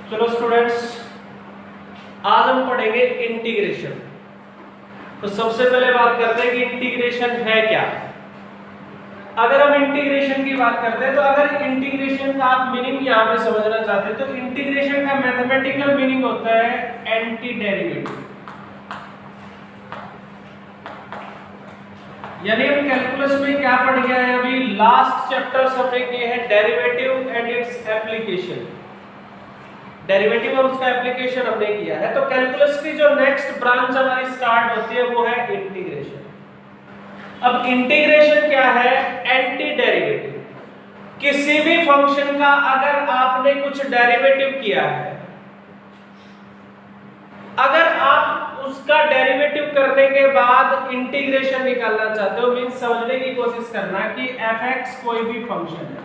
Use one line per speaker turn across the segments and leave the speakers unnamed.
चलो स्टूडेंट्स, आज हम पढ़ेंगे इंटीग्रेशन। तो सबसे पहले बात करते हैं कि इंटीग्रेशन है क्या। अगर हम इंटीग्रेशन की बात करते हैं तो अगर इंटीग्रेशन का आप मीनिंग यहाँ पे समझना चाहते हैं तो इंटीग्रेशन का मैथमेटिकल मीनिंग होता है एंटी डेरिवेटिव। यानी हम कैलकुलस में क्या पढ़ गए हैं, अभी लास्ट चैप्टर्स हमने किए हैं derivative and its application. Derivative और उसका एप्लीकेशन हमने किया है। तो कैलकुलस की जो नेक्स्ट ब्रांच हमारी स्टार्ट होती है वो है इंटीग्रेशन। अब इंटीग्रेशन क्या है? Anti derivative. किसी भी फंक्शन का अगर आपने कुछ डेरिवेटिव किया है, अगर आप उसका डेरिवेटिव करने के बाद इंटीग्रेशन निकालना चाहते हो, मींस समझने की कोशिश करना कि fx कोई भी फंक्शन है,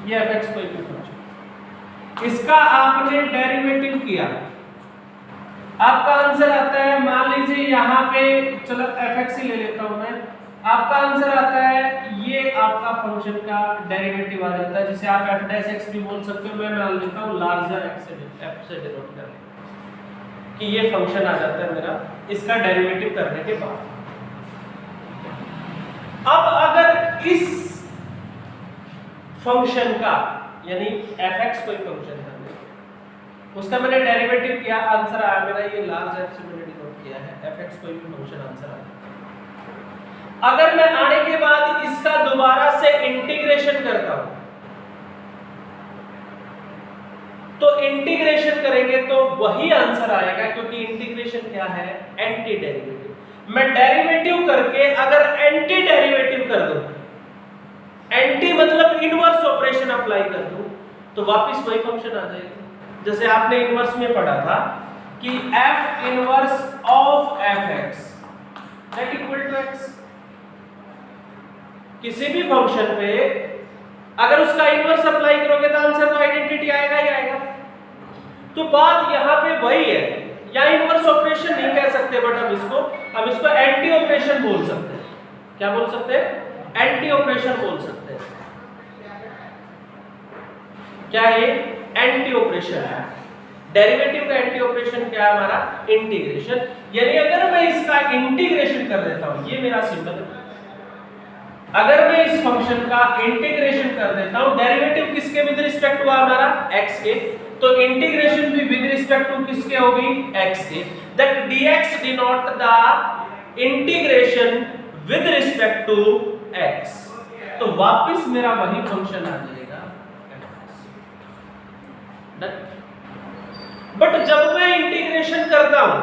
ये fx कोई भी फंक्शन, इसका आपने डेरिवेटिव किया, आपका आंसर आता है, मान लीजिए यहाँ पे, चलो fx ही ले लेता हूं मैं, आपका आंसर आता है ये आपका फंक्शन का डेरिवेटिव आ जाता है, जिसे आप f' भी बोल सकते हो। मैं मान लेता हूँ लार्जर f से डिनोट कर कि ये फंक्शन आ जाता है मेरा इसका डेरिवेटिव करने के बाद। अब अगर इस फंक्शन का यानी fx कोई फंक्शन है, उसका मैंने डेरिवेटिव किया, आंसर आया मेरा ये लार्ज f से मैंने डिनोट किया है, fx कोई भी फंक्शन आंसर आ जाता है। अगर मैं आने के बाद इसका दोबारा से इंटीग्रेशन करता हूं तो इंटीग्रेशन करेंगे तो वही आंसर आएगा, क्योंकि इंटीग्रेशन क्या है? Anti derivative. मैं डेरिवेटिव करके अगर एंटी डेरिवेटिव कर दूं, एंटी मतलब इनवर्स ऑपरेशन अप्लाई कर दूं, तो वापस वही फंक्शन आ जाएगा। जैसे आपने इनवर्स में पढ़ा था कि f inverse of fx that equal to x। किसी भी फंक्शन पे अगर उसका इनवर्स अप्लाई करोगे तो आंसर तो आइडेंटिटी आएगा ही आएगा। तो बात यहाँ पे वही है, या इनवर्स ऑपरेशन नहीं कह सकते, बट हम इसको एंटी ऑपरेशन बोल सकते हैं। क्या बोल सकते हैं? एंटी ऑपरेशन बोल सकते हैं। क्या ये एंटी ऑपरेशन है? डेरिवेटिव का एंटी ऑपरेशन क्या है हमारा? इंटीग्रेशन। यानी अगर मैं इसका इंटीग्रेशन कर देता हूं, ये मेरा सिंबल है, अगर मैं इस फंक्शन का इंटीग्रेशन कर देता हूं, डेरिवेटिव किसके विद रिस्पेक्ट हुआ हमारा? x के, तो इंटीग्रेशन भी विद रिस्पेक्ट टू किसके होगी? x के। That dx denote the integration with respect to x। तो वापस मेरा वही फंक्शन आ जाएगा। बट जब मैं इंटीग्रेशन करता हूं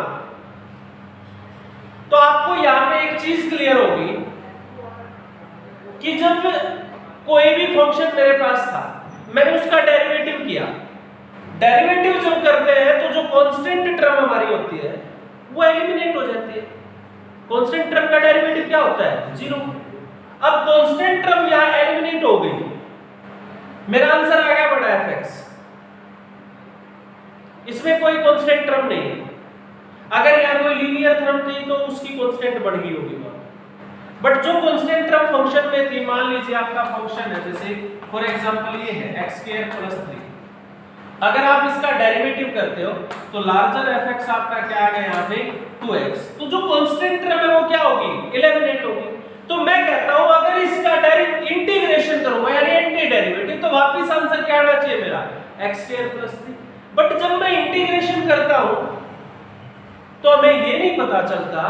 तो आपको यहां पे एक चीज क्लियर होगी कि जब कोई भी फंक्शन मेरे पास था, मैंने उसका डेरिवेटिव किया, डेरिवेटिव जब करते हैं तो जो कांस्टेंट टर्म हमारी होती है वो एलिमिनेट हो जाती है। कांस्टेंट टर्म का डेरिवेटिव क्या होता है? 0। अब कांस्टेंट टर्म यहां एलिमिनेट हो गई, मेरा आंसर आ गया बड़ा fx। इसमें कोई कांस्टेंट टर्म नहीं है। अगर यहां कोई लीनियर टर्म थी तो उसकी कांस्टेंट बढ़ गई होगी, बट जो कांस्टेंट टर्म फंक्शन में थी, मान लीजिए आपका फंक्शन है, जैसे फॉर एग्जांपल ये है x² + 3। अगर आप इसका डेरिवेटिव करते हो तो लार्जर fx आपका क्या आ गया यहाँ पे? 2x। तो जो कांस्टेंट टर्म है वो क्या होगी? एलिमिनेट होगी। तो मैं कहता हूं अगर इसका इंटीग्रेशन करूंगा यानी एंटी डेरिवेटिव, तो वापस आंसर क्या आना चाहिए मेरा? x² + 3। बट जब मैं इंटीग्रेशन करता हूं तो हमें ये नहीं पता चलता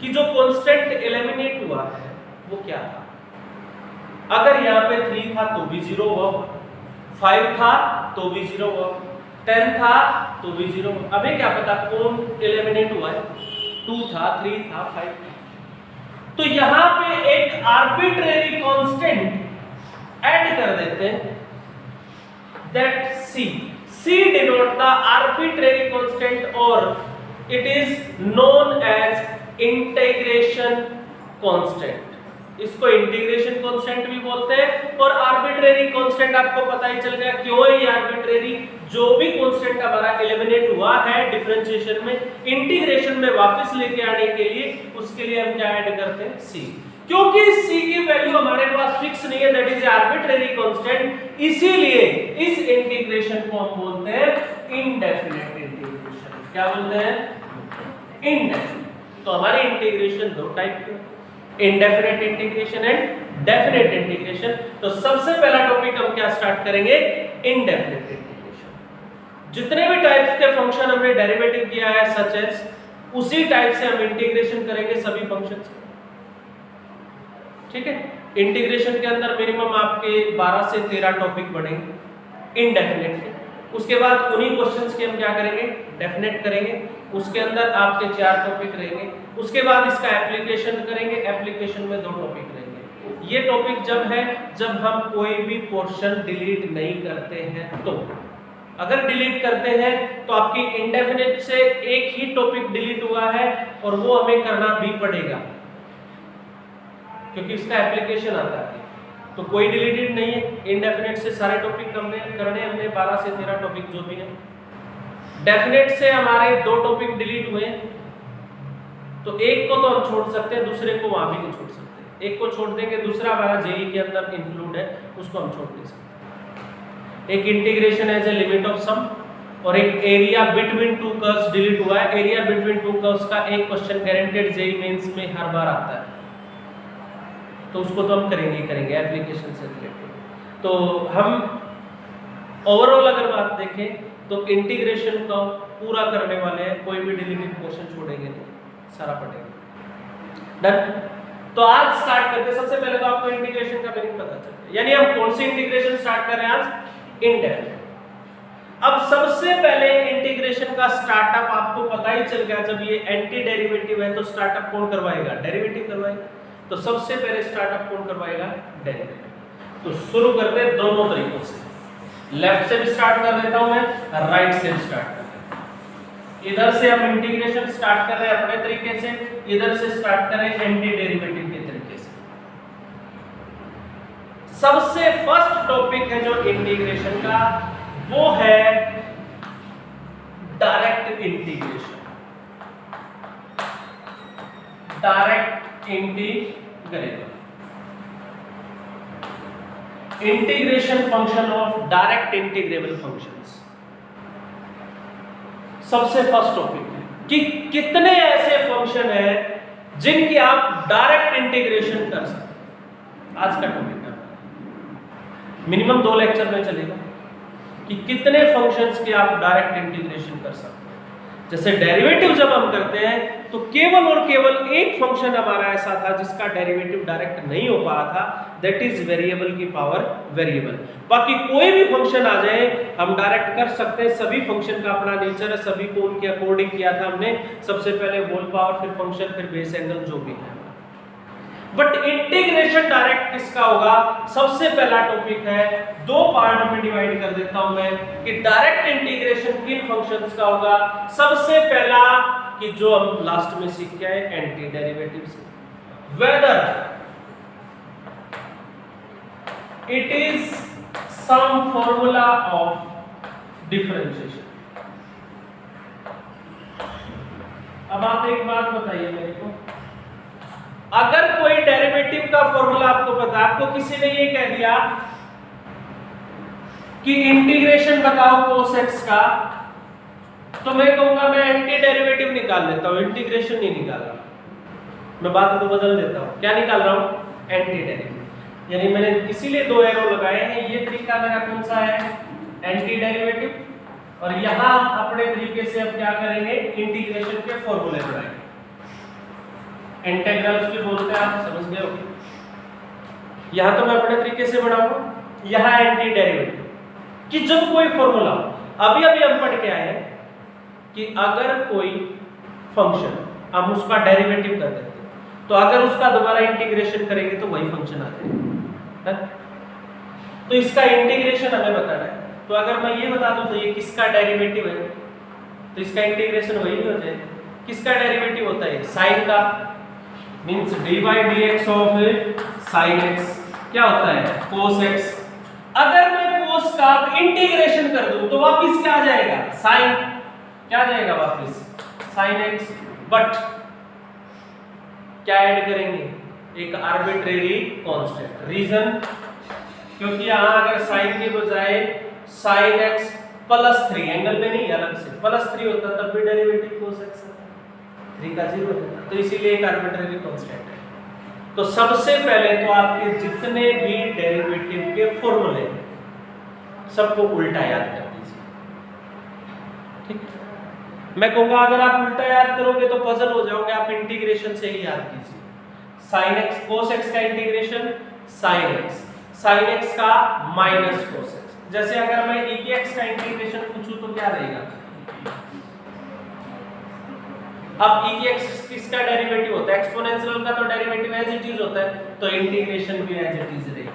कि जो कांस्टेंट एलिमिनेट हुआ है वो क्या था। अगर यहाँ पे 3 था तो भी 0 हुआ, 5 था तो भी 0 हुआ, 10 था तो भी 0 हुआ। हमें क्या पता कौन एलिमिनेट हुआ है? 2 था, 3 था, 5 था। तो यहाँ पे एक आर्बिट्रेरी कांस्टेंट ऐड कर देते हैं, that c denote the arbitrary constant और it is known as integration constant. इसको इंटीग्रेशन कांस्टेंट भी बोलते हैं। और आर्बिट्रेरी कांस्टेंट आपको पता ही चल गया क्यों है ये आर्बिट्रेरी। जो भी कांस्टेंट हमारा एलिमिनेट हुआ है डिफरेंशिएशन में, इंटीग्रेशन में वापस लेके आने के लिए, उसके लिए हम क्या ऐड करते हैं? c। क्योंकि c की वैल्यू हमारे पास फिक्स नहीं है, दैट इज आर्बिट्रेरी कांस्टेंट, इसीलिए इस इंटीग्रेशन को हम बोलते हैं इनडेफिनेट इंटीग्रेशन। क्या बोलते हैं? इनडेफिनेट। तो हमारे इंटीग्रेशन दो टाइप के, indefinite integration and definite integration. तो सबसे पहला टॉपिक हम क्या स्टार्ट करेंगे? Indefinite integration. जितने भी टाइप्स के फंक्शन हमने डेरिवेटिव किया है सच एज, उसी टाइप से हम इंटीग्रेशन करेंगे सभी फंक्शंस का। ठीक है, इंटीग्रेशन के अंदर मिनिमम आपके 12 से 13 टॉपिक बढ़ेंगे इनडेफिनेट के। उसके बाद उन्हीं क्वेश्चंस के हम क्या करेंगे? डेफिनेट करेंगे। उसके अंदर आपके 4 टॉपिक रहेंगे। उसके बाद इसका एप्लीकेशन करेंगे, एप्लीकेशन में 2 टॉपिक रहेंगे। ये टॉपिक जब है जब हम कोई भी पोर्शन डिलीट नहीं करते हैं। तो अगर डिलीट करते हैं तो आपकी इंडेफिनेट से एक ही टॉपिक डिलीट हुआ है और वो हमें करना भी पड़ेगा, क्योंकि इसका एप्लीकेशन आता है। तो कोई डिलीटेड नहीं है, इंडेफिनेट से सारे टॉपिक हमने करने, हमने 12 से 13 टॉपिक जो भी हैं। डेफिनेट से हमारे 2 टॉपिक डिलीट हुए, तो एक को तो हम छोड़ सकते हैं, दूसरे को वहां भी नहीं छोड़ सकते। एक को छोड़ देंगे, दूसरा हमारा जेई के अंदर इंक्लूड है, उसको हम छोड़ नहीं सकते। एक integration as a limit of sum और एक एरिया बिटवीन 2 कर्व्स डिलीट हुआ है। एरिया बिटवीन 2 कर्व्स का एक क्वेश्चन गारंटेड जेई मेंस में हर बार आता है, तो उसको तो हम करेंगे एप्लीकेशन से रिलेटेड। तो हम ओवरऑल अगर बात देखें तो इंटीग्रेशन का पूरा करने वाले हैं, कोई भी डिलीटेड क्वेश्चन छोड़ेंगे नहीं, सारा पढ़ेंगे। डन। तो आज स्टार्ट करते हैं। सबसे पहले तो आपको इंटीग्रेशन का मीनिंग पता चल, यानी हम कौन सी इंटीग्रेशन स्टार्ट कर रहे हैं आज? इनडेफिनेट। अब सबसे पहले इंटीग्रेशन का स्टार्टअप आपको पता ही चल गया, जब ये एंटी डेरिवेटिव है तो स्टार्टअप कौन करवाएगा? डेरिवेटिव करवाएगा। तो सबसे पहले स्टार्टअप कौन करवाएगा? डेरिवेटिव। तो शुरू करते हैं दोनों तरीकों से। लेफ्ट से भी स्टार्ट कर देता हूं मैं, राइट से भी स्टार्ट कर देता हूं। इधर से हम इंटीग्रेशन स्टार्ट कर रहे हैं अपने तरीके से, इधर से स्टार्ट कर रहे हैं एंटी डेरिवेटिव के तरीके से। सबसे फर्स्ट टॉपिक है जो इंटीग्रेशन का, वो है direct integration. Direct integration, integration function of direct integrable functions. सबसे फर्स्ट टॉपिक है कि कितने ऐसे फंक्शन हैं जिनकी आप डायरेक्ट इंटीग्रेशन कर सकते। आज का टॉपिक है, मिनिमम 2 लेक्चर में चलेगा कि कितने फंक्शंस के आप डायरेक्ट इंटीग्रेशन कर सकते हैं। जैसे डेरिवेटिव जब हम करते हैं तो केवल और केवल एक फंक्शन हमारा ऐसा था जिसका डेरिवेटिव डायरेक्ट नहीं हो पाया था, दैट इज वेरिएबल की पावर वेरिएबल। बाकी कोई भी फंक्शन आ जाए हम डायरेक्ट कर सकते हैं। सभी फंक्शन का अपना नेचर है, सभी को उनके अकॉर्डिंग किया था हमने। सबसे पहले होल पावर, फिर फंक्शन, फिर बेस एंगल, जो भी है। बट इंटीग्रेशन डायरेक्ट किसका होगा? सबसे पहला टॉपिक है, 2 पार्ट में डिवाइड कर देता हूं मैं कि डायरेक्ट इंटीग्रेशन किन फंक्शंस का होगा। सबसे पहला कि जो हम लास्ट में सीख के आए, एंटी डेरिवेटिव से, whether it is some formula of differentiation. अब आप एक बात बताइए मेरे को, अगर कोई डेरिवेटिव का फॉर्मूला आपको पता है, आपको किसी ने ये कह दिया कि इंटीग्रेशन बताओ cos x का, तो मैं कहूंगा मैं एंटी डेरिवेटिव निकाल लेता हूं, इंटीग्रेशन नहीं निकाल रहा, मैं बात को बदल देता हूं। क्या निकाल रहा हूं? Anti derivative. यानी मैंने इसीलिए 2 एरो लगाए हैं। ये तरीका मेरा कौन सा है? Anti derivative. और यहां अपने तरीके से अब क्या करेंगे? इंटीग्रेशन के फॉर्मूले बनाएंगे। इंटीग्रल्स भी बोलते हैं, आप समझ गए होंगे। यहां तो मैं अपने तरीके से बनाऊंगा, यहां एंटी डेरिवेटिव कि जब कोई फॉर्मूला, अभी हम पढ़ के आए हैं कि अगर कोई फंक्शन हम उसका डेरिवेटिव कर देते हैं तो अगर उसका दोबारा इंटीग्रेशन करेंगे तो वही फंक्शन आ जाएगा। तो इसका इंटीग्रेशन हमें बताना है। तो अगर मैं ये बता दूं तो ये किसका डेरिवेटिव है, तो इसका इंटीग्रेशन वही हो जाएगा। किसका डेरिवेटिव होता है? साइन का, means dy dx of sin x क्या होता है? cos x। अगर मैं cos का इंटीग्रेशन कर दूं तो वापस क्या आ जाएगा? sin। क्या आ जाएगा वापस? sin x। बट क्या ऐड करेंगे? एक आर्बिट्रेरी कांस्टेंट। रीजन, क्योंकि यहां अगर साइन के बजाय sin x +3 एंगल में नहीं अलग से +3 होता तब भी डेरिवेटिव cos x होता, 3 का 0 होता, तो इसीलिए एक आर्बिट्रेरी कांस्टेंट है। तो सबसे पहले तो आपके जितने भी डेरिवेटिव के फॉर्मूले सबको उल्टा याद कर दीजिए, ठीक। मैं कहूंगा अगर आप उल्टा याद करोगे तो पजल हो जाओगे, आप इंटीग्रेशन से ही याद कीजिए। sin x cos x का इंटीग्रेशन sin x का माइनस cos x। जैसे अगर मैं e की x का इंटीग्रेशन पूछूं तो क्या रहेगा? अब e की x किसका डेरिवेटिव होता है? एक्सपोनेंशियल का तो डेरिवेटिव एज इट इज होता है, तो इंटीग्रेशन भी एज इट इज रहेगा।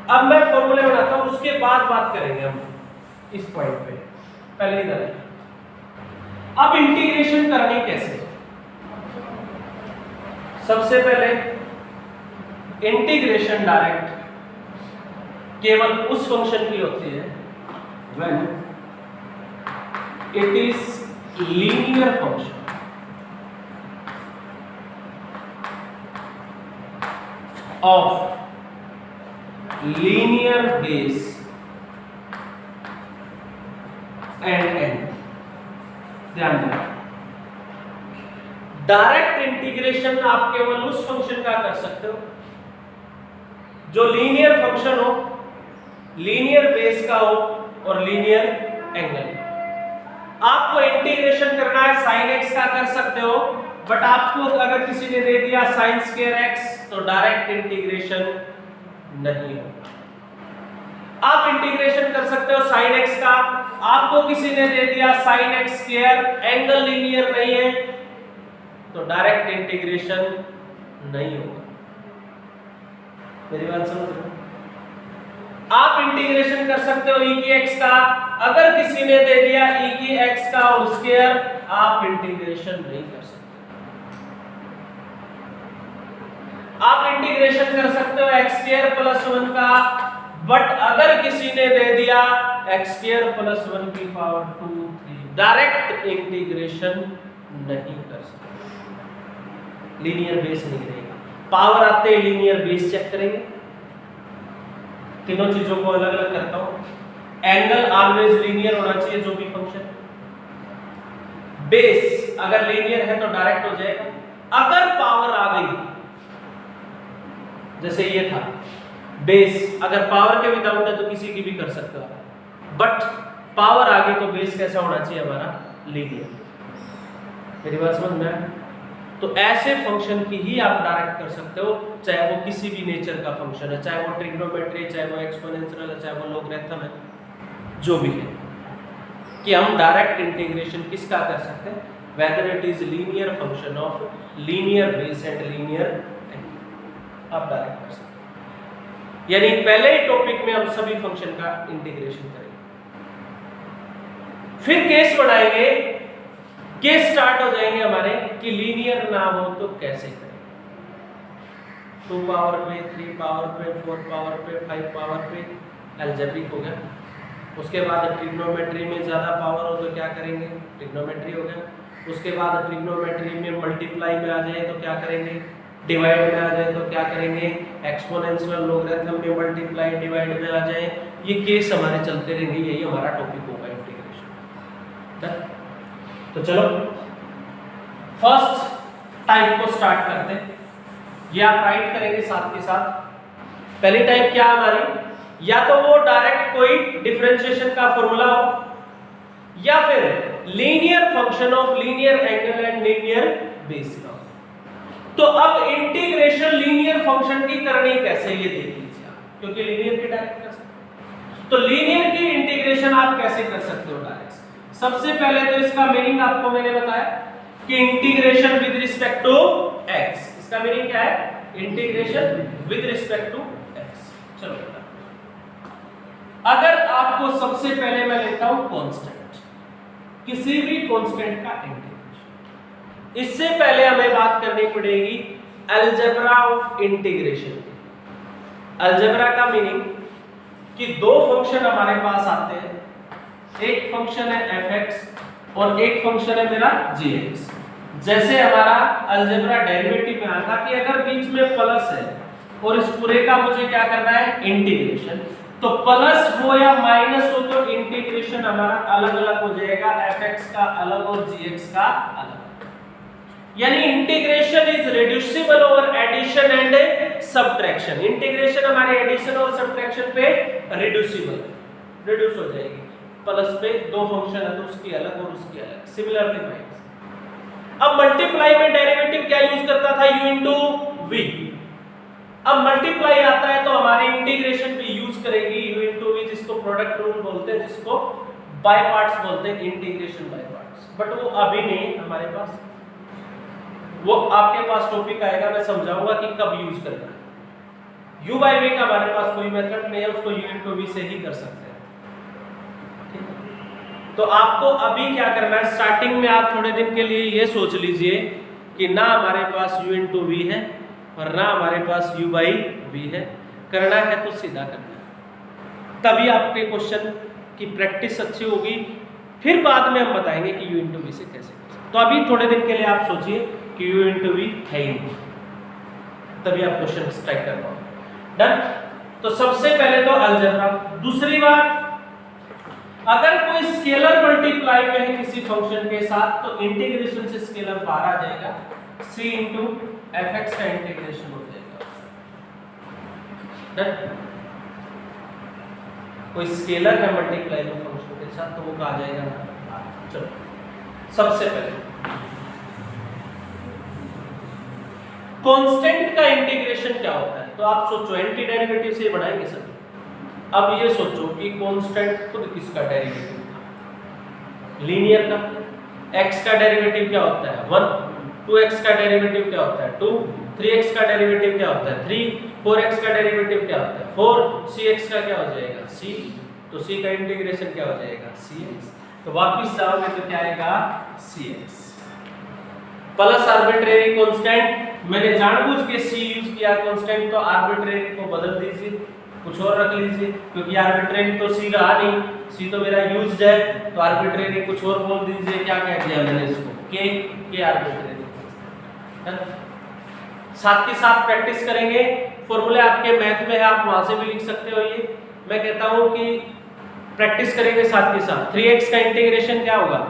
अब मैं फॉर्मूले बनाता हूं, उसके बाद बात करेंगे हम इस पॉइंट पे। पहले इधर अब इंटीग्रेशन करनी कैसे? सबसे पहले इंटीग्रेशन डायरेक्ट केवल उस फंक्शन की होती है when it is linear function of linear base and and. ध्यान दें, डायरेक्ट इंटीग्रेशन आप केवल उस फंक्शन का कर सकते हो जो लीनियर फंक्शन हो, लीनियर बेस का हो और लीनियर एंगल। आपको इंटीग्रेशन करना है sin x का कर सकते हो, बट आपको अगर किसी ने दे दिया sin स्क्वायर x तो डायरेक्ट इंटीग्रेशन नहीं होगा। आप इंटीग्रेशन कर सकते हो sin x का, आपको किसी ने दे दिया sin x square, angle linear नहीं है तो डायरेक्ट इंटीग्रेशन नहीं होगा। मेरी बात समझ रहे हो? आप इंटीग्रेशन कर सकते हो e की x का, अगर किसी ने दे दिया e की x का होल स्क्वायर, आप इंटीग्रेशन नहीं कर सकते। आप इंटीग्रेशन कर सकते हो x स्क्वायर प्लस 1 का, बट अगर किसी ने दे दिया x स्क्वायर प्लस 1 की पावर 2 3, डायरेक्ट इंटीग्रेशन नहीं कर सकते। लीनियर बेस नहीं रहेगा। पावर आते ही लीनियर बेस चेक करेंगे। तीनों चीजों को अलग अलग करता हूं। एंगल ऑलवेज लीनियर होना चाहिए जो भी फंक्शन। बेस अगर लीनियर है तो डायरेक्ट हो जाएगा। अगर पावर आ गई, जैसे ये था बेस, अगर पावर के विदाउट है तो किसी की भी कर सकते हो, बट पावर आ गई तो बेस कैसा होना चाहिए हमारा? लीनियर। मेरी बात समझ में आया? तो ऐसे फंक्शन की ही आप डायरेक्ट कर सकते हो, चाहे वो किसी भी नेचर का फंक्शन है, चाहे वो ट्रिग्नोमेट्री, चाहे वो एक्सपोनेंशियल है, चाहे वो लोगरिथम है, जो भी है, कि हम डायरेक्ट इंटीग्रेशन किसका कर सकते हैं? Weather it is linear function of linear base and linear angle, आप डायरेक्ट कर सकते हैं। यानी पहले ही टॉपिक में हम सभी फंक्शन का इंटीग्रेशन करेंगे, फिर केस बनाएंगे, केस स्टार्ट हो जाएंगे हमारे कि लीनियर ना हो तो कैसे करें। 2 पावर पे, 3 पावर पे, 4 पावर पे, 5 पावर पे, अलजेब्रिक हो गया। उसके बाद ट्रिग्नोमेट्री में ज़्यादा पावर हो तो क्या करेंगे? ट्रिग्नोमेट्री हो गया। उसके बाद ट्रिग्नोमेट्री में मल्टीप्लाई में आ जाए तो क्या करेंगे? डिवाइड में आ जाए तो क्या करेंगे? एक्सपोनेंशियल लोगरिथम में मल्टीप्लाई डिवाइड में आ जाए। ये केस हमारे चलते रहेंगे, यही हमारा टॉपिक होगा इंटीग्रेशन। तो चलो फर्स्ट टाइप को स्टार्ट करते हैं। ये आप राइट करेंगे साथ के साथ। पहली टाइप क्या हमारी? या तो वो डायरेक्ट कोई डिफरेंशिएशन का फॉर्मूला हो, या फिर linear function of linear angle and linear base का। तो अब इंटीग्रेशन लीनियर फंक्शन की करनी कैसे, ये देख लीजिए आप, क्योंकि लीनियर की डायरेक्ट कर सकते। तो लीनियर की इंटीग्रेशन आप कैसे कर सकते हो डायरेक्ट? सबसे पहले तो इसका मीनिंग आपको मैंने बताया कि integration with respect to x। इसका मीनिंग क्या है? Integration with respect to x। चलो अगर आपको सबसे पहले मैं लेता हूं कांस्टेंट, किसी भी कांस्टेंट का इंटीग्रेशन। इससे पहले हमें बात करनी पड़ेगी अलजेब्रा ऑफ इंटीग्रेशन। अलजेब्रा का मीनिंग कि दो फंक्शन हमारे पास आते हैं, एक फंक्शन है fx और एक फंक्शन है मेरा gx। जैसे हमारा अलजेब्रा डेरिवेटिव में आता कि अगर बीच में प्लस है और इस पूरे का मुझे क्या करना है इंटीग्रेशन, तो प्लस हो या माइनस हो तो इंटीग्रेशन हमारा अलग अलग हो जाएगा, fx का अलग और gx का अलग। यानी integration is reducible over addition and subtraction. Integration हमारे एडिशन और सब्ट्रैक्शन पे रिड्यूस हो जाएगी। प्लस पे दो फंक्शन है तो उसकी अलग और उसकी अलग, सिमिलरली माइनस। अब मल्टीप्लाई में डेरिवेटिव क्या यूज करता था, u इंटू वी। अब मल्टीप्लाई आता है तो हमारे इंटीग्रेशन पे यूज करेंगे u इंटू वी, जिसको प्रोडक्ट रूल बोलते हैं, जिसको बाय पार्ट्स बोलते हैं, इंटीग्रेशन बाय पार्ट्स। बट वो अभी नहीं हमारे पास, वो आपके पास टॉपिक आएगा, मैं समझाऊंगा कि कब यूज करना है। u बाय v का हमारे पास कोई मेथड नहीं है, उसको u इंटू वी से ही कर सकते हैं। तो आपको अभी क्या करना है, स्टार्टिंग में आप थोड़े दिन के लिए ये सोच लीजिए कि ना हमारे पास u इंटू वी है और ना हमारे पास u बाई वी है। करना है तो सीधा करना है, तभी आपके क्वेश्चन की प्रैक्टिस अच्छी होगी। फिर बाद में हम बताएंगे कि u इंटू वी से कैसे। तो अभी थोड़े दिन के लिए आप सोचिए कि u इंटू वी है ही नहीं, तभी आप क्वेश्चन स्ट्राइक कर पाओगे। डन। तो सबसे पहले तो अलजेब्रा। दूसरी बात, अगर कोई स्केलर मल्टीप्लाई में है किसी फंक्शन के साथ तो इंटीग्रेशन से स्केलर बाहर आ जाएगा, c इंटू एफ एक्स का इंटीग्रेशन हो जाएगा। डन। कोई स्केलर है मल्टीप्लाई में फंक्शन के साथ तो वो कहा जाएगा ना। चलो सबसे पहले कांस्टेंट का इंटीग्रेशन क्या होता है, तो आप सोचो एंटी डेरिवेटिव से बनाएंगे सर। अब ये सोचो कि कांस्टेंट खुद किसका डेरिवेटिव था, लीनियर का। x का डेरिवेटिव क्या होता है 1, 2x का डेरिवेटिव क्या होता है 2, 3x का डेरिवेटिव क्या होता है 3, 4x का डेरिवेटिव क्या होता है 4, cx का क्या हो जाएगा c, तो c का इंटीग्रेशन क्या हो जाएगा cx। तो वापस जाओगे तो क्या आएगा cx प्लस आर्बिट्रेरी कांस्टेंट। मैंने जानबूझ के c यूज किया कांस्टेंट, तो आर्बिट्रेरी को बदल दीजिए, कुछ और रख लीजिए, क्योंकि आर्बिट्रेरी तो c रहा नहीं, c तो मेरा यूज्ड है, तो आर्बिट्रेरी कुछ और बोल दीजिए। क्या कह दिया मैंने इसको के आर्बिट्रेरी। साथ के साथ प्रैक्टिस करेंगे, फॉर्मूले आपके मैथ में है, आप वहां से भी लिख सकते हो। ये मैं कहता हूं कि प्रैक्टिस करेंगे साथ के साथ। 3x का इंटीग्रेशन क्या होगा,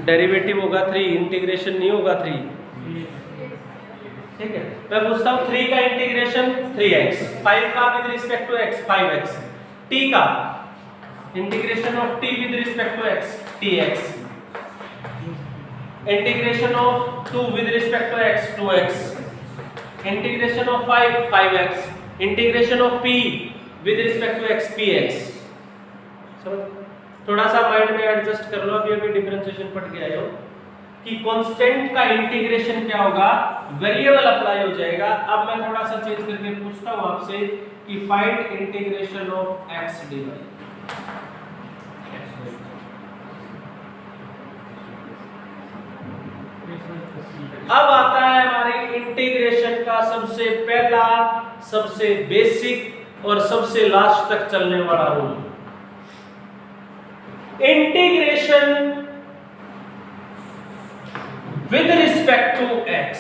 डेरिवेटिव होगा 3, इंटीग्रेशन नहीं होगा 3। ठीक है, मैं पूछता हूं 3 का इंटीग्रेशन 3x, 5 का with respect to x 5x, t का integration of t with respect to x tx, integration of 2 with respect to x 2x, integration of 5 5x, integration of p with respect to x px। समझ, थोड़ा सा mind में adjust कर लो, अभी differentiation पढ़ के आए हो कि कांस्टेंट का इंटीग्रेशन क्या होगा, वेरिएबल अप्लाई हो जाएगा। अब मैं थोड़ा सा चेंज करके पूछता हूं आपसे कि find integration of x dy। अब आता है हमारी इंटीग्रेशन का सबसे पहला, सबसे बेसिक और सबसे लास्ट तक चलने वाला rule, integration with respect to x।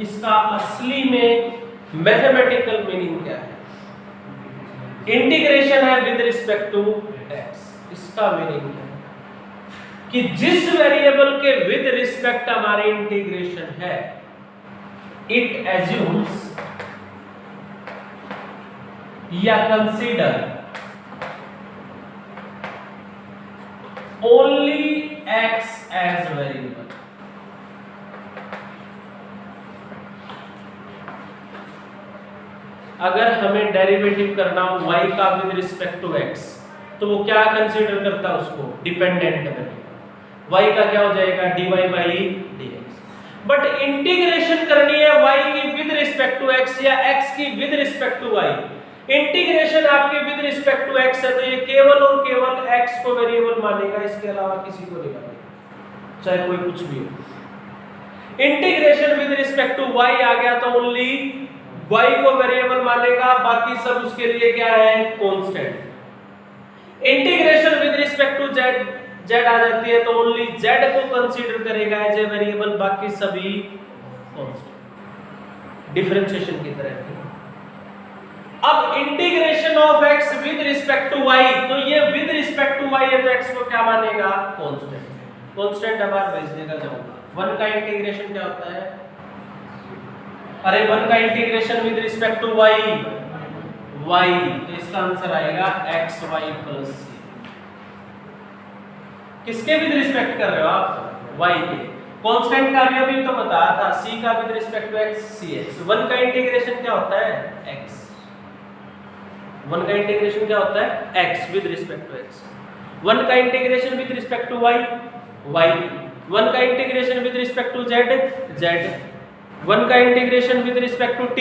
इसका असली में मैथमेटिकल मीनिंग क्या है, इंटीग्रेशन है विद रिस्पेक्ट टू x। इसका मीनिंग है कि जिस वेरिएबल के विद रिस्पेक्ट हमारे इंटीग्रेशन है, इट एज्यूम्स या consider only x as variable। अगर हमें डेरिवेटिव करना हो y का विद रिस्पेक्ट टू x, तो वो क्या कंसीडर करता है उसको, डिपेंडेंट वेरिएबल। y का क्या हो जाएगा dy by dx। But integration करनी है y की विद रिस्पेक्ट टू x या x की with respect to y। Integration आपके विद रिस्पेक्ट टू x है तो ये केवल और केवल x को वेरिएबल मानेगा, इसके अलावा किसी को नहीं मानेगा, चाहे कोई कुछ भी हो। Integration with respect to y आ गया तो ओनली y को वेरिएबल मानेगा, बाकी सब उसके लिए क्या है constant. Integration with respect to z, z आ जाती है तो ओनली z को कंसीडर करेगा एज ए वेरिएबल, बाकी सभी कांस्टेंट। डिफरेंशिएशन की तरह है। अब integration of x with respect to y, तो ये विद रिस्पेक्ट टू y है तो x को क्या मानेगा? कांस्टेंट। कांस्टेंट अब आप भेज देगा जाऊंगा। 1 का इंटीग्रेशन क्या होता है? अरे 1 का integration with respect to y, तो इसका आंसर आएगा xy प्लस c। किसके विद रिस्पेक्ट कर रहे हो आप? y के। कांस्टेंट का भी अभी तो बताया था, c का with respect to x cx। 1 का इंटीग्रेशन क्या होता है? x। 1 का इंटीग्रेशन क्या होता है? x with respect to x। 1 का integration with respect to y, 1 का integration with respect to z, 1 का integration with respect to t।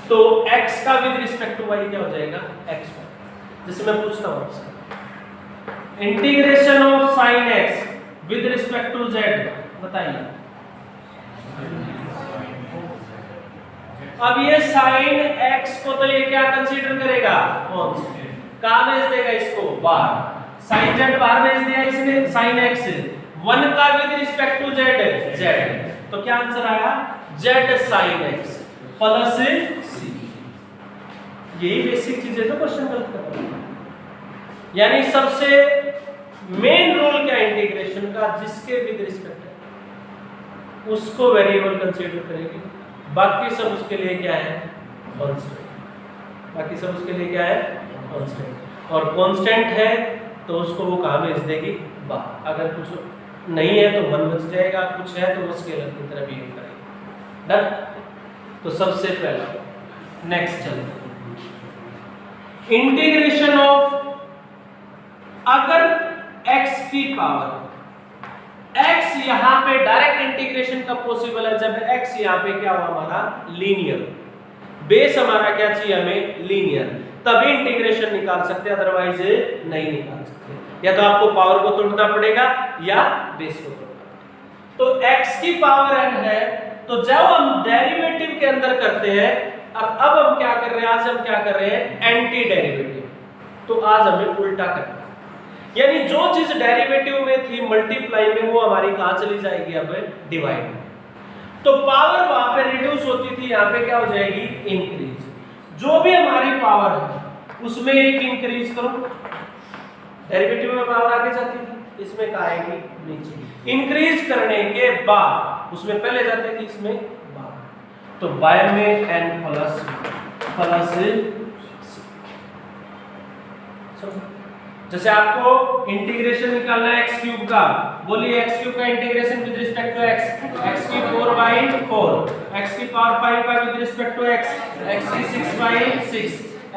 तो x का विद रिस्पेक्ट टू y क्या हो जाएगा? xy। जैसे मैं पूछता हूं आपसे, integration of sin x with respect to z बताइए। अब ये sin x को तो ये क्या कंसीडर करेगा? कांस्टेंट। कहां भेज देगा इसको? बाहर। sin z बाहर भेज दिया इसने, sin x 1 का विद रिस्पेक्ट टू z, तो क्या आंसर आया? z sin x plus c। यही बेसिक चीजें तो क्वेश्चन गलत कर रहा है। यानी सबसे मेन रूल क्या इंटीग्रेशन का? जिसके विद रिस्पेक्ट है उसको वेरिएबल कंसीडर करेगी, बाकी सब उसके लिए क्या है? कांस्टेंट। बाकी सब उसके लिए क्या है? कांस्टेंट। और कांस्टेंट है तो उसको वो कहां भेज देगी? बाहर। अगर कुछ नहीं है तो 1 बच जाएगा, कुछ है तो वो स्केलर की तरह बिहेव करेगा। डन? तो सबसे पहला नेक्स्ट चलते हैं, इंटीग्रेशन ऑफ, अगर x की पावर, x यहां पे डायरेक्ट इंटीग्रेशन कब पॉसिबल है? जब x यहां पे क्या हुआ हमारा? लीनियर। बेस हमारा क्या चाहिए हमें? लीनियर। तभी इंटीग्रेशन निकाल सकते हैं, अदरवाइज नहीं निकाल सकते। या तो आपको पावर को तोड़ना पड़ेगा या बेस को तोड़ना पड़ेगा। तो x की पावर n है, तो जब हम डेरिवेटिव के अंदर करते हैं, अब हम क्या कर रहे हैं? आज हम क्या कर रहे हैं? Anti derivative. तो आज हमें उल्टा करना है, यानी जो चीज डेरिवेटिव में थी मल्टीप्लाई में, वो हमारी कहां चली जाएगी? अब डिवाइड में। तो पावर वहां पे रिड्यूस होती थी, यहां पे क्या हो जाएगी? इंक्रीज। जो भी हमारी पावर है उसमें एक इंक्रीज करो। डेरिवेटिव में पावर आगे जाती थी, इसमें कहां आएगी? नीचे। इंक्रीज करने के बाद उसमें पहले जाते थी, इसमें बाद। तो बाय में n प्लस जैसे आपको इंटीग्रेशन निकालना है x क्यूब का, बोलिए x क्यूब का integration with respect to x की 4/4, x की पावर 5 का विद रिस्पेक्ट टू x की 6/6,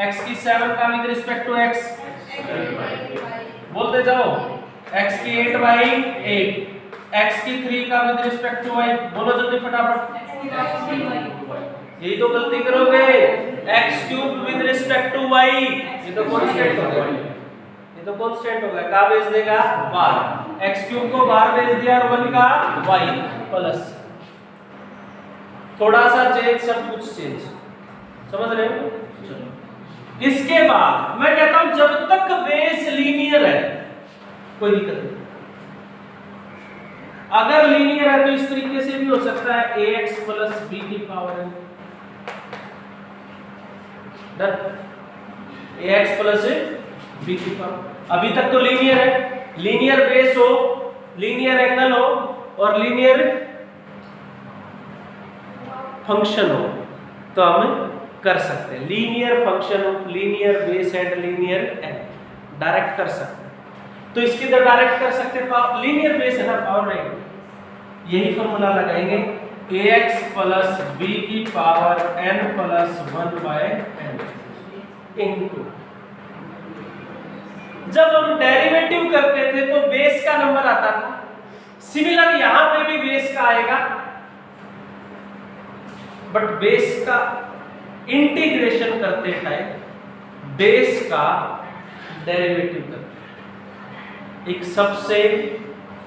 x की 7 का विद रिस्पेक्ट टू x, बोलते जाओ, x की 8/8, x की 3 का विद रिस्पेक्ट टू y, बोलो जल्दी फटाफट। यही तो गलती करोगे, x cube with respect to y, ये तो कांस्टेंट हो गया, तो कांस्टेंट होगा, कहां भेज देगा? बाहर। x क्यूब को बाहर भेज दिया और 1 का y प्लस, थोड़ा सा चेंज, सब कुछ चेंज, समझ रहे हो? चलो, इसके बाद मैं कहता हूं जब तक बेस लीनियर है कोई दिक्कत नहीं। अगर लीनियर है तो इस तरीके से भी हो सकता है, ax प्लस b की power n। Done? ax plus b की पावर। अभी तक तो लीनियर है, लीनियर बेस हो, लीनियर एंगल हो और लीनियर फंक्शन हो तो हम कर सकते हैं। लीनियर फंक्शन हो, linear base and linear angle direct कर सकते हैं। तो इसकी तो डायरेक्ट कर सकते हैं, लीनियर बेस है ना, पावर नहीं। यही फॉर्मूला लगाएंगे, ax प्लस b की power n plus 1/n into, जब हम डेरिवेटिव करते थे तो बेस का नंबर आता था, सिमिलर यहां पे भी बेस का आएगा, बट बेस का इंटीग्रेशन करते टाइम बेस का डेरिवेटिव करते, एक सबसे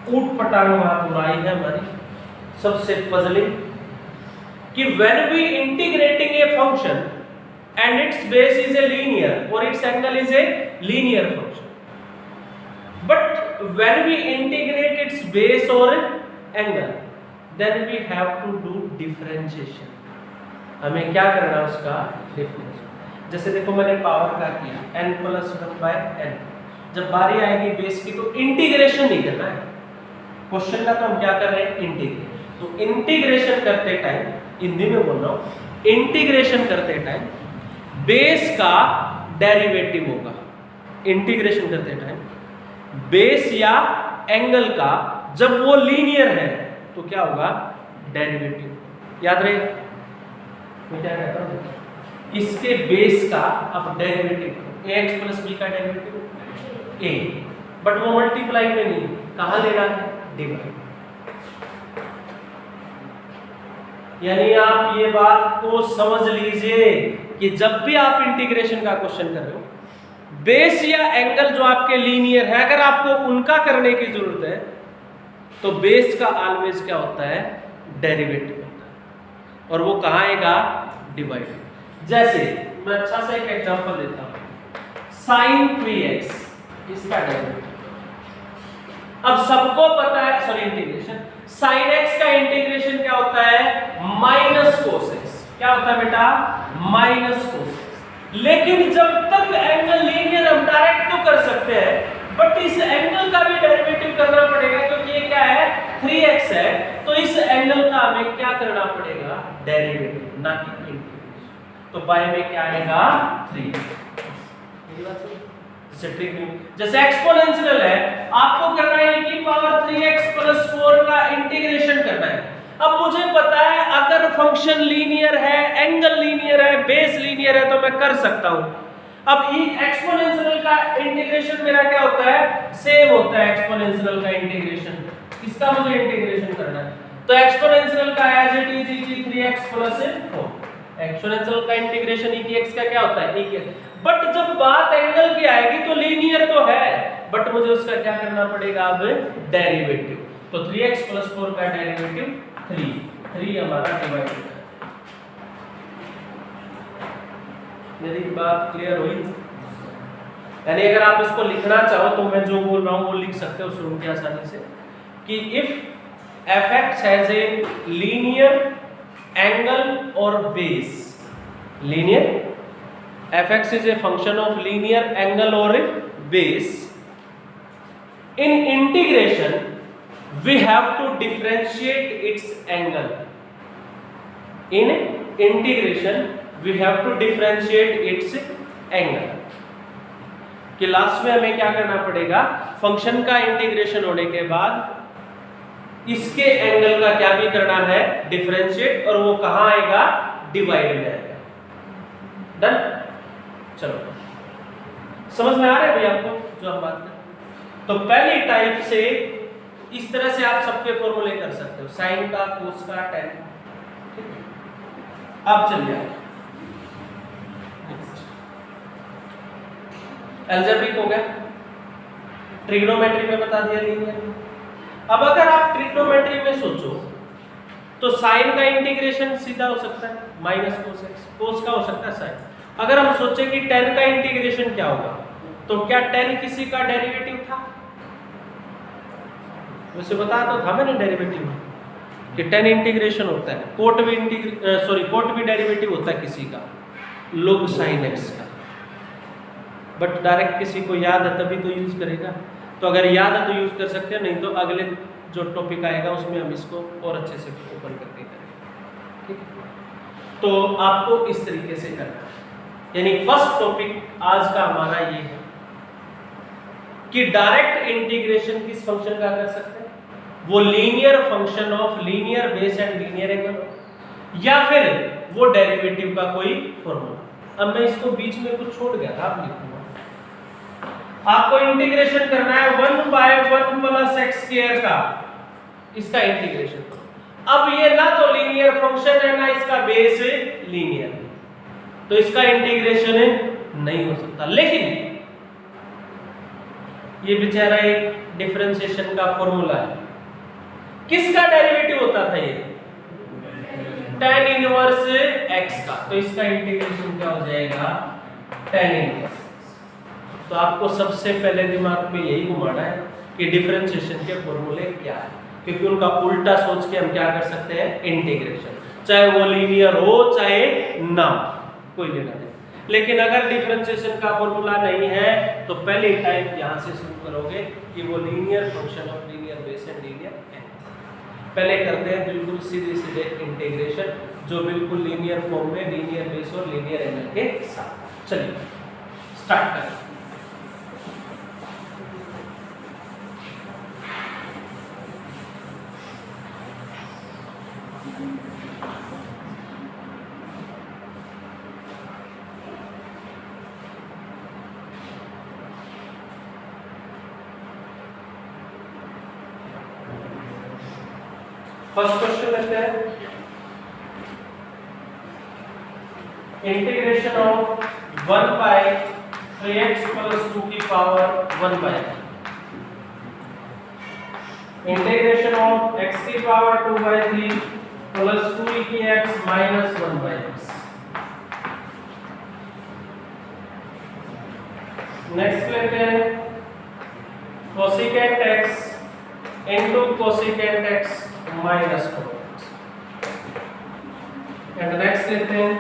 ऊट-पटांग बात हो रही है हमारी, सबसे पजलिंग, कि when we integrating a function and its base is a linear or its angle is a linear function. But when we integrate its base or angle, then we have to do differentiation. हमें क्या करना है उसका differentiation. जैसे देखो मैंने power का किया n प्लस 1/n. जब बारी आएगी बेस की तो इंटीग्रेशन नहीं करना है. क्वेश्चन का तो हम क्या कर रहे हैं, इंटीग्रेशन. तो इंटीग्रेशन करते टाइम, हिंदी में बोल रहा हूँ, इंटीग्रेशन करते टाइम बेस का डेरिवेटिव होगा. इंटीग्रेशन करते टाइम बेस या एंगल का जब वो लीनियर है तो क्या होगा, डेरिवेटिव. याद रहेगा मैं क्या कहता हूँ, इसके बेस का अब डेरिवेटिव ax प्लस b का डेरिवेटिव a, बट वो मल्टीप्लाई में नहीं, कहाँ लेना है, डिवाइड. यानी आप ये बात को समझ लीजिए कि जब भी आप इंटीग्रेशन का क्वेश्चन कर रहे हो, बेस या एंगल जो आपके लीनियर है, अगर आपको उनका करने की जरूरत है तो बेस का ऑलवेज क्या होता है, डेरिवेटिव होता है. और वो कहाँ आएगा, डिवाइड. जैसे मैं अच्छा सा एक एग्जांपल देता हूं, sin 3x इसका डेरिवेटिव. अब सबको पता है, सॉरी इंटीग्रेशन, sin x का इंटीग्रेशन क्या होता है, माइनस cos x. क्या होता है बेटा, माइनस cos x. लेकिन जब तक एंगल लीनियर हम डायरेक्ट तो कर सकते हैं, बट इस एंगल का भी डेरिवेटिव करना पड़ेगा क्योंकि ये क्या है, 3x है. तो इस एंगल का हमें क्या करना पड़ेगा, डेरिवेटिव, ना कि इंटीग्रेशन. तो बाय में क्या आएगा, 3. जैसे एक्सपोनेंशियल है, आपको करना है e पावर 3x प्लस 4 का इंटीग्रेशन करना है. अब मुझे पता है अगर फंक्शन लीनियर है, एंगल लीनियर है, बेस लीनियर है तो मैं कर सकता हूं. अब एक्सपोनेंशियल का इंटीग्रेशन मेरा क्या होता है, सेम होता है एक्सपोनेंशियल का इंटीग्रेशन. इसका मुझे इंटीग्रेशन करना है तो एक्सपोनेंशियल का as it is e 3x plus 4. Exponential का इंटीग्रेशन e की x का क्या होता है, e की. बट जब बात एंगल की आएगी तो लीनियर तो है, बट मुझे उसका क्या करना पड़ेगा, अब डेरिवेटिव. तो 3x प्लस 4 का डेरिवेटिव 3 हमारा डिवाइड होता है. मेरी बात क्लियर हुई? यानी अगर आप इसको लिखना चाहो तो मैं जो बोल रहा हूं वो लिख सकते हो शुरू की आसानी से कि if fx has a linear angle और base, linear fx is a function of linear angle or base, in integration we have to differentiate its angle. In integration we have to differentiate its angle. कि last में हमें क्या करना पड़ेगा, function का integration होने के बाद इसके एंगल का क्या भी करना है, डिफरेंशिएट. और वो कहाँ आएगा, डिवाइड में आएगा. डन. चलो समझ में आ रहा है भाई आपको जो हम बात करें. तो पहली टाइप से इस तरह से आप सबके फॉर्मूले कर सकते हो, साइन का, कोस का, टेन. अब चलिए अलजेब्रिक हो गया, ट्रिग्नोमेट्री में बता दिया लीनियर. अब अगर आप ट्रिग्नोमेट्री में सोचो तो साइन का इंटीग्रेशन सीधा हो सकता है माइनस कोस एक्स, कोस का हो सकता है साइन. अगर हम सोचें कि टेन का इंटीग्रेशन क्या होगा, तो क्या टेन किसी का डेरिवेटिव था, वैसे बता तो था मैंने डेरिवेटिव में कि टेन इंटीग्रेशन होता है. कोट भी कोट भी डेरिवेटिव होता है किसी का, लोग साइन एक्स का. बट डायरेक्ट किसी को याद है तभी तो यूज करेगा. तो अगर याद है तो यूज कर सकते हैं, नहीं तो अगले जो टॉपिक आएगा उसमें हम इसको और अच्छे से ओपन करके करेंगे. ठीक है, तो आपको इस तरीके से करना है. यानी फर्स्ट टॉपिक आज का हमारा ये है कि डायरेक्ट इंटीग्रेशन किस फंक्शन का कर सकते हैं, वो linear function of linear base and linear angle, या फिर वो डेरिवेटिव का कोई फॉर्मूला. अब मैं इसको बीच में कुछ छोड़ गया था, आप लिखूंगा. आपको इंटीग्रेशन करना है 1/1 प्लस एक्स स्क्वायर का, इसका इंटीग्रेशन. अब ये ना तो लीनियर फंक्शन है ना इसका बेस लीनियर, तो इसका इंटीग्रेशन नहीं हो सकता. लेकिन ये बेचारा एक डिफरेंशिएशन का फॉर्मूला है. किसका डेरिवेटिव होता था ये, tan इनवर्स x का, तो इसका इंटीग्रेशन क्या हो जाएगा tan इनवर्स। तो आपको सबसे पहले दिमाग में यही घुमाना है कि डिफरेंशिएशन के फॉर्मूले क्या है, क्योंकि उनका उल्टा सोच के हम क्या कर सकते हैं इंटीग्रेशन, चाहे वो लीनियर हो चाहे ना हो, कोई लेना नहीं। लेकिन अगर डिफरेंशिएशन का फॉर्मूला नहीं है तो पहले टाइप यहां से शुरू करोगे कि वो linear function of linear base and linear angle. पहले करते हैं बिल्कुल सीधे सीधे इंटीग्रेशन, जो बिल्कुल लीनियर फॉर्म में लीनियर बेस और लीनियर एंगल के साथ। चलिए स्टार्ट करें। फर्स्ट क्वेश्चन लेते हैं, integration of 1 bye 3x plus 2 की power 1 by, integration of x की पावर 2 बाय 3 प्लस 2 की x minus 1 by x। Next लेते हैं cosecant x into cosecant x minus 4x, and next लेते हैं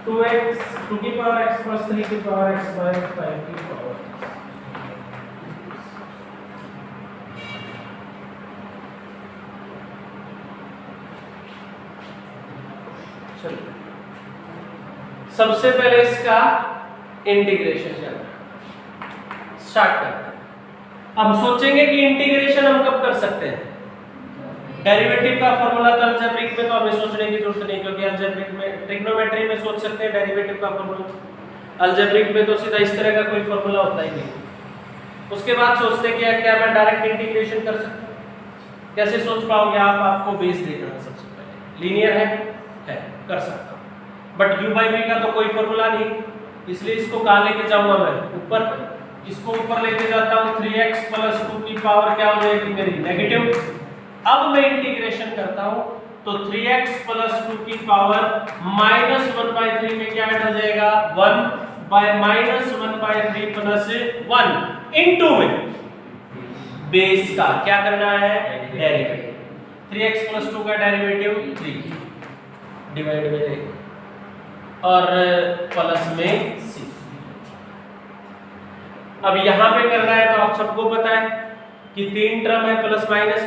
2x 2 की पावर x plus 3 की power x by 5 की पावर x। चलिए सबसे पहले इसका इंटीग्रेशन करना स्टार्ट करते हैं। हम सोचेंगे कि इंटीग्रेशन हम कब कर सकते हैं, डेरिवेटिव का फॉर्मूला तो अलजेब्रिक में तो हमें सोचने की जरूरत नहीं, क्योंकि अलजेब्रिक में ट्रिग्नोमेट्री में सोच सकते हैं डेरिवेटिव का फॉर्मूला, अलजेब्रिक में तो सीधा इस तरह का कोई फॉर्मूला होता ही नहीं। उसके बाद सोचते हैं कि क्या मैं डायरेक्ट इंटीग्रेशन कर सकता हूं, कैसे सोच पाओगे आप, आपको बेस देखना है सबसे पहले, लीनियर है कर सकता हूं, बट u by v का तो कोई फॉर्मूला नहीं, इसलिए इसको कहां लेके जाऊंगा मैं ऊपर, इसको ऊपर लेके जाता हूं 3x प्लस 2 की पावर क्या हो जाएगी मेरी नेगेटिव। अब मैं इंटीग्रेशन करता हूं तो 3x प्लस 2 की पावर माइनस 1 बाय 3 में क्या ऐड हो जाएगा 1 by minus 1 by 3 plus 1 into में बेस का क्या करना है डेरिवेटिव, 3x प्लस 2 का डेरिवेटिव 3 डिवाइड में और प्लस में c। अब यहां पे करना है तो आप सबको पता है कि 3 टर्म है प्लस माइनस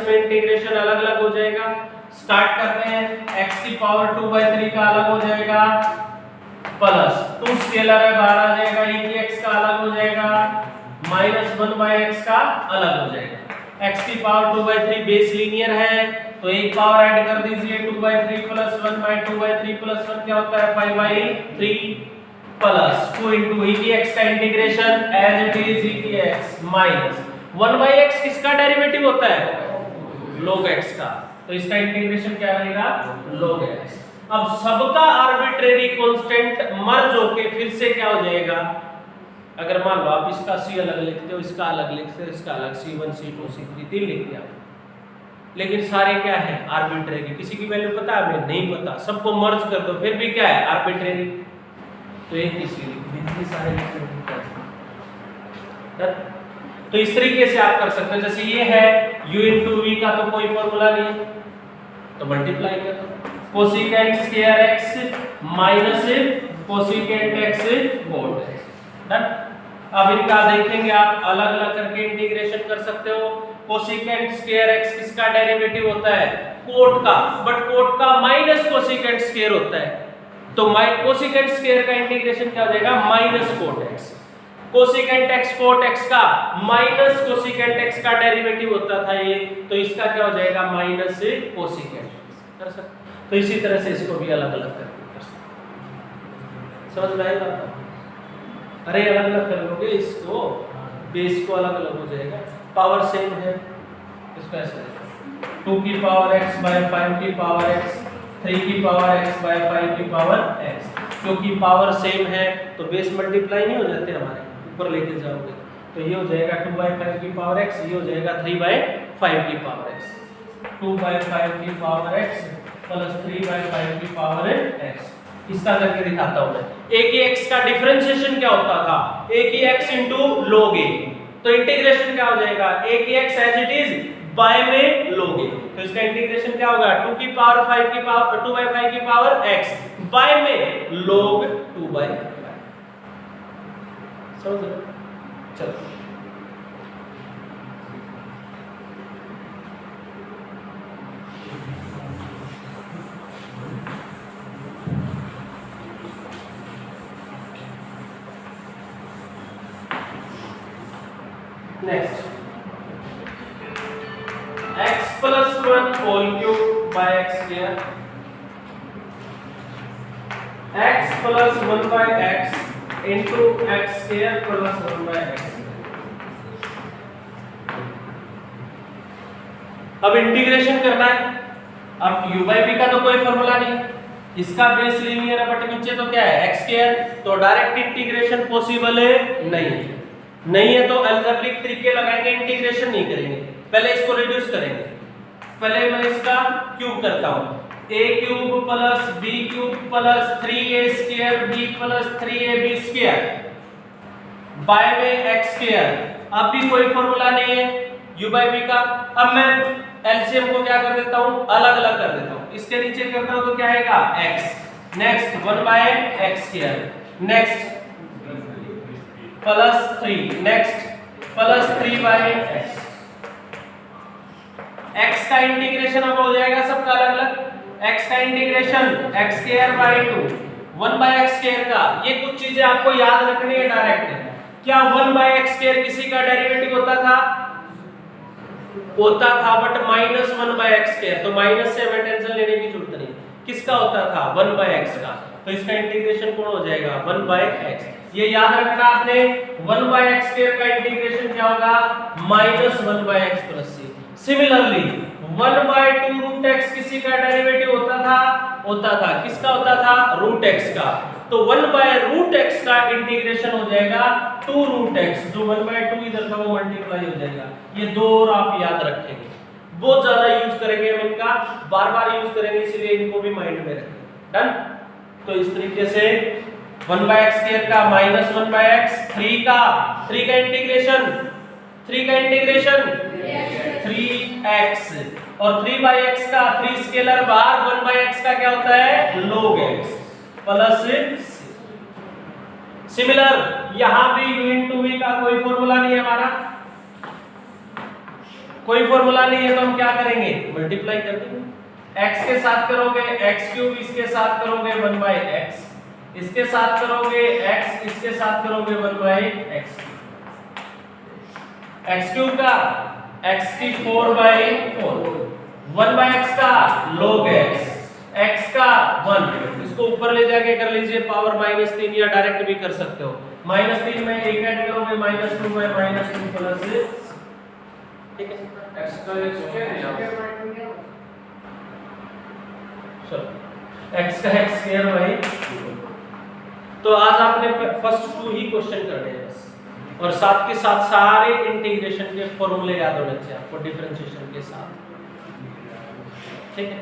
में इंटीग्रेशन अलग अलग हो जाएगा। स्टार्ट करते हैं, x की पावर 2 बाय 3 का अलग हो जाएगा, प्लस 2 स्केलर है बाहर आ जाएगा, e की x का अलग हो जाएगा, माइनस 1 बाय x का अलग हो जाएगा। x की पावर 2 बाय 3 बेस लीनियर है तो एक पावर ऐड कर दीजिए 2 by 3 plus 1 by 2 by 3 plus 1 क्या होता है 5 बाय 3 प्लस 2 इनटू e की x का integration as it is e की x माइनस 1 बाय x किसका डेरिवेटिव होता है log x का, तो इसका इंटीग्रेशन क्या रहेगा log x। अब सबका आर्बिट्रेरी कांस्टेंट मर्ज होके फिर से क्या हो जाएगा, अगर मान लो आप इसका c अलग लिखते हो, इसका अलग लिखते हो, इसका अलग c1 c2 c3 तीन लिख दिया, लेकिन सारे क्या है आर्बिट्रेरी, किसी की वैल्यू पता है हमें नहीं पता, सबको मर्ज कर दो फिर भी क्या है आर्बिट्रेरी, तो एक इसीलिए सारे तो इस तरीके से आप कर सकते हो। जैसे ये है u into v का तो कोई फॉर्मूला नहीं तो मल्टीप्लाई कर दो, cosecant square x minus cosecant x cot x, done. अब इनका देखेंगे आप अलग अलग करके इंटीग्रेशन कर सकते हो। कोसेकेंट स्क्वायर x किसका डेरिवेटिव होता है कोट का, बट कोट का माइनस कोसेकेंट स्क्वायर होता है, तो कोसेकेंट स्क्वायर का इंटीग्रेशन क्या हो जाएगा minus cot x। Cosecant x cot x का माइनस कोसेकेंट x का डेरिवेटिव होता था ये, तो इसका क्या हो जाएगा माइनस कोसेकेंट कर सकते। तो इसी तरह से इसको भी अलग अलग करके कर सकते, समझ में आएगा? अरे अलग अलग कर लोगे इसको, बेस को अलग अलग हो जाएगा, पावर सेम है, इसको ऐसे 2 की पावर x बाय 5 की पावर x, 3 की पावर x बाय 5 की पावर x, क्योंकि पावर सेम है तो बेस मल्टीप्लाई नहीं हो जाते हमारे, ऊपर लेके जाओगे तो ये हो जाएगा 2 बाय 5 की पावर x, ये हो जाएगा 3 बाय 5 की पावर x। 2/5 की पावर x प्लस 3/5 की पावर x। इसका करके दिखाता हूं मैं। a की x का डिफरेंशिएशन क्या होता था? a की x into log a, तो इंटीग्रेशन क्या हो जाएगा? a की x as it is by में log a, तो इसका इंटीग्रेशन क्या होगा? 2 की पावर 5 की पावर 2/5 की पावर x बाय में log 2/5। समझ रहे? चलो next, x plus 1 whole cube by x square, x plus 1 by x into x square plus 1 by x। अब इंटीग्रेशन करना है। अब u by v का तो कोई फॉर्मूला नहीं, इसका बेस लीनियर है बट नीचे तो क्या है? x स्क्वायर, तो डायरेक्ट इंटीग्रेशन पॉसिबल है नहीं है तो अलजेब्रिक तरीके लगाएंगे, इंटीग्रेशन नहीं करेंगे, पहले इसको रिड्यूस करेंगे। पहले मैं इसका क्यूब करता हूं, a cube plus b cube plus 3a square b plus 3ab square by में x स्क्वायर। अब भी कोई फॉर्मूला नहीं है u by v का। अब मैं एलसीएम को क्या कर देता हूं? अलग अलग कर देता हूं। इसके नीचे करता हूं तो क्या आएगा? x, next 1 by x square, next plus 3, next plus 3 by x। x का इंटीग्रेशन अब हो जाएगा सबका अलग अलग। x का integration x square by 2 1 by x square का। ये कुछ चीजें आपको याद रखनी है डायरेक्ट। क्या 1 बाय x स्क्वायर किसी का डेरिवेटिव होता था but minus 1 by x square, तो माइनस से हमें टेंशन लेने की जरूरत नहीं। किसका होता था? 1 बाय x का, तो इसका इंटीग्रेशन कौन हो जाएगा? 1 बाय x। ये याद रखना आपने, 1 बाय x स्क्वायर का इंटीग्रेशन क्या होगा? Minus 1 by x plus c। Similarly 1 by 2 root x किसी का डेरिवेटिव होता था किसका होता था? रूट x का, तो 1 बाय रूट x का इंटीग्रेशन हो जाएगा 2 रूट x, जो 1 बाय 2 इधर का वो मल्टीप्लाई हो जाएगा। ये दो और आप याद रखेंगे, बहुत ज्यादा यूज करेंगे हम इनका, बार-बार यूज करेंगे, इसलिए इनको भी माइंड में रखें। डन? तो इस तरीके से 1 बाय x स्क्वायर का माइनस 1 बाय x, 3 का इंटीग्रेशन 3x, और 3 बाय x का 3 स्केलर बार 1 बाय x का क्या होता है? log x plus c। Similar यहां भी u into v का कोई फॉर्मूला नहीं है हमारा, कोई फॉर्मूला नहीं है, तो हम क्या करेंगे? मल्टीप्लाई कर देंगे। x के साथ करोगे x क्यूब, इसके साथ करोगे 1 बाय x, इसके साथ करोगे x, इसके साथ करोगे 1 बाय x। x क्यूब का x की 4 बाय 4, 1 बाय x का log x का 1, इसको ऊपर ले जाके कर लीजिए पावर -3, या डायरेक्ट भी कर सकते हो। -3 में 1 ऐड करोगे -2 बाय -2 प्लस, ठीक है? x का x स्क्वायर बाय 2। तो आज आपने फर्स्ट 2 ही क्वेश्चन करने हैं बस, और साथ के साथ सारे इंटीग्रेशन के फॉर्मूले याद होने चाहिए आपको डिफरेंशिएशन के साथ, ठीक है?